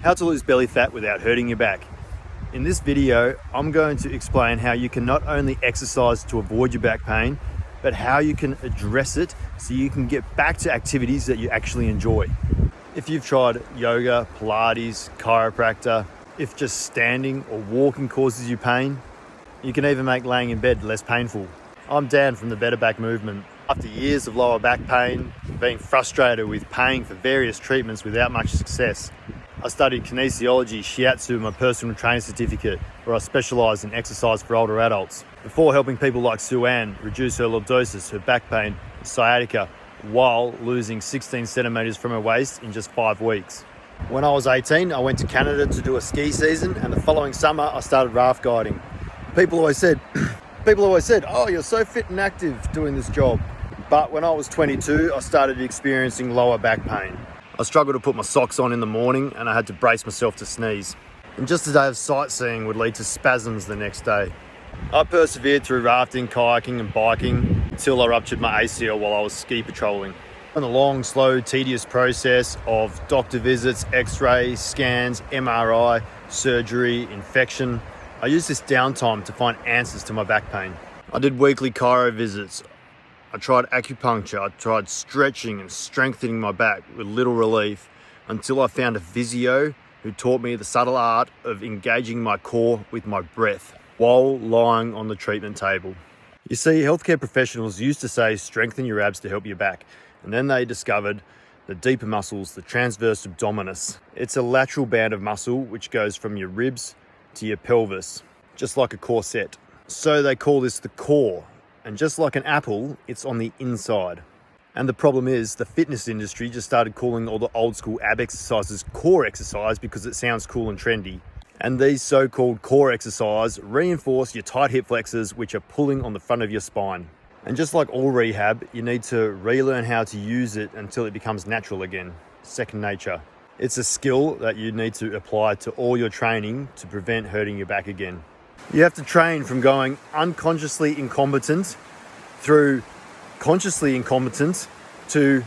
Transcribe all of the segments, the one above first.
How to lose belly fat without hurting your back. In this video, I'm going to explain how you can not only exercise to avoid your back pain, but how you can address it so you can get back to activities that you actually enjoy. If you've tried yoga, Pilates, chiropractor, if just standing or walking causes you pain, you can even make laying in bed less painful. I'm Dan from the Better Back Movement. After years of lower back pain, being frustrated with paying for various treatments without much success, I studied kinesiology, shiatsu, my personal training certificate, where I specialise in exercise for older adults, before helping people like Sue-Ann reduce her lordosis, her back pain, and sciatica, while losing 16 centimetres from her waist in just 5 weeks. When I was 18, I went to Canada to do a ski season, and the following summer I started raft guiding. People always said, oh, you're so fit and active doing this job. But when I was 22, I started experiencing lower back pain. I struggled to put my socks on in the morning and I had to brace myself to sneeze. And just a day of sightseeing would lead to spasms the next day. I persevered through rafting, kayaking and biking until I ruptured my ACL while I was ski patrolling. And the long, slow, tedious process of doctor visits, x-rays, scans, MRI, surgery, infection, I used this downtime to find answers to my back pain. I did weekly chiro visits. I tried acupuncture, I tried stretching and strengthening my back with little relief until I found a physio who taught me the subtle art of engaging my core with my breath while lying on the treatment table. You see, healthcare professionals used to say strengthen your abs to help your back, and then they discovered the deeper muscles, the transverse abdominis. It's a lateral band of muscle which goes from your ribs to your pelvis, just like a corset. So they call this the core. And just like an apple, it's on the inside. And the problem is the fitness industry just started calling all the old school ab exercises core exercise because it sounds cool and trendy. And these so-called core exercises reinforce your tight hip flexors, which are pulling on the front of your spine. And just like all rehab, you need to relearn how to use it until it becomes natural again, second nature. It's a skill that you need to apply to all your training to prevent hurting your back again. You have to train from going unconsciously incompetent through consciously incompetent to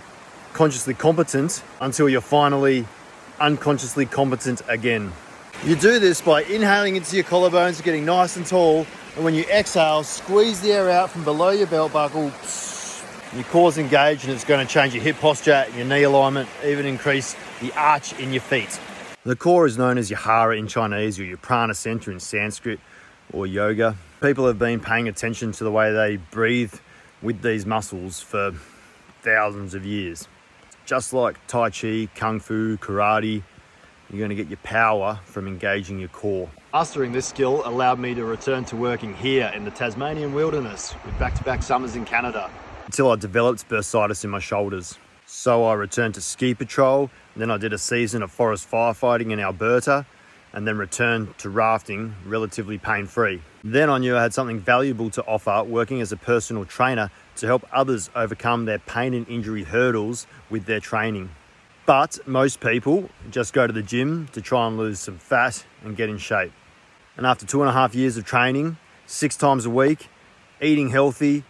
consciously competent until you're finally unconsciously competent again. You do this by inhaling into your collarbones, getting nice and tall, and when you exhale, squeeze the air out from below your belt buckle. Your core's engaged and it's going to change your hip posture, your knee alignment, even increase the arch in your feet. The core is known as your hara in Chinese or your prana center in Sanskrit or yoga. People have been paying attention to the way they breathe with these muscles for thousands of years. Just like Tai Chi, Kung Fu, Karate, you're going to get your power from engaging your core. Mastering this skill allowed me to return to working here in the Tasmanian wilderness with back-to-back summers in Canada until I developed bursitis in my shoulders. So I returned to ski patrol, and then I did a season of forest firefighting in Alberta, and then returned to rafting relatively pain-free. Then I knew I had something valuable to offer working as a personal trainer to help others overcome their pain and injury hurdles with their training. But most people just go to the gym to try and lose some fat and get in shape. And after 2.5 years of training, 6 times a week, eating healthy,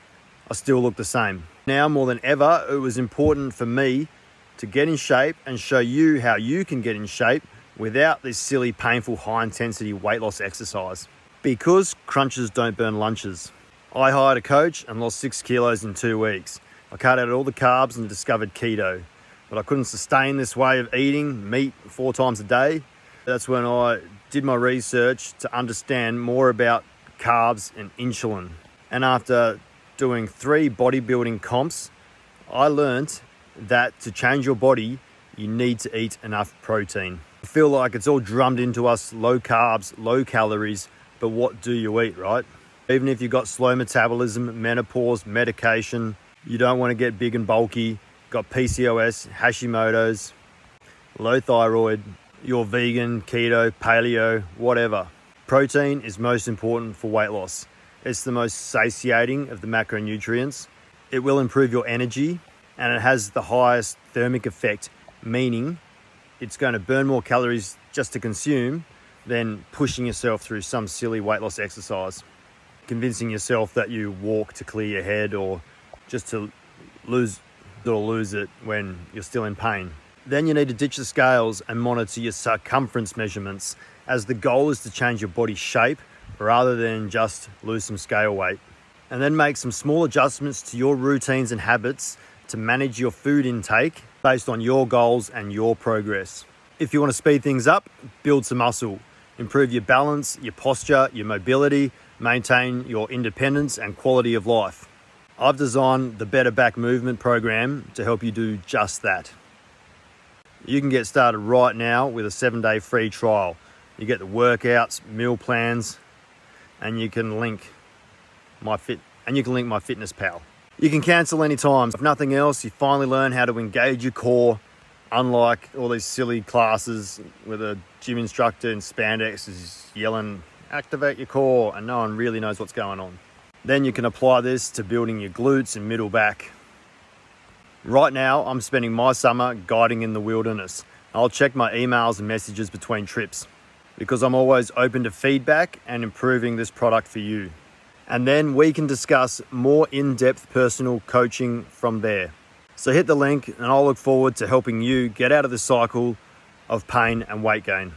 I still look the same. Now more than ever, it was important for me to get in shape and show you how you can get in shape without this silly, painful, high-intensity weight loss exercise. Because crunches don't burn lunches. I hired a coach and lost 6 kilos in 2 weeks. I cut out all the carbs and discovered keto. But I couldn't sustain this way of eating meat 4 times a day. That's when I did my research to understand more about carbs and insulin. And after doing 3 bodybuilding comps, I learned that to change your body, you need to eat enough protein. I feel like it's all drummed into us, low carbs, low calories, but what do you eat, right? Even if you've got slow metabolism, menopause, medication, you don't want to get big and bulky, got PCOS, Hashimoto's, low thyroid, you're vegan, keto, paleo, whatever. Protein is most important for weight loss. It's the most satiating of the macronutrients. It will improve your energy and it has the highest thermic effect, meaning it's going to burn more calories just to consume than pushing yourself through some silly weight loss exercise. Convincing yourself that you walk to clear your head or just to lose it when you're still in pain. Then you need to ditch the scales and monitor your circumference measurements, as the goal is to change your body shape rather than just lose some scale weight. And then make some small adjustments to your routines and habits to manage your food intake based on your goals and your progress. If you want to speed things up, build some muscle, improve your balance, your posture, your mobility, maintain your independence and quality of life. I've designed the Better Back Movement program to help you do just that. You can get started right now with a 7-day free trial. You get the workouts, meal plans, and you can link my Fitness Pal. You can cancel anytime. If nothing else, you finally learn how to engage your core, unlike all these silly classes where the gym instructor in spandex is yelling, activate your core, and no one really knows what's going on. Then you can apply this to building your glutes and middle back. Right now, I'm spending my summer guiding in the wilderness. I'll check my emails and messages between trips because I'm always open to feedback and improving this product for you. And then we can discuss more in-depth personal coaching from there. So hit the link and I'll look forward to helping you get out of the cycle of pain and weight gain.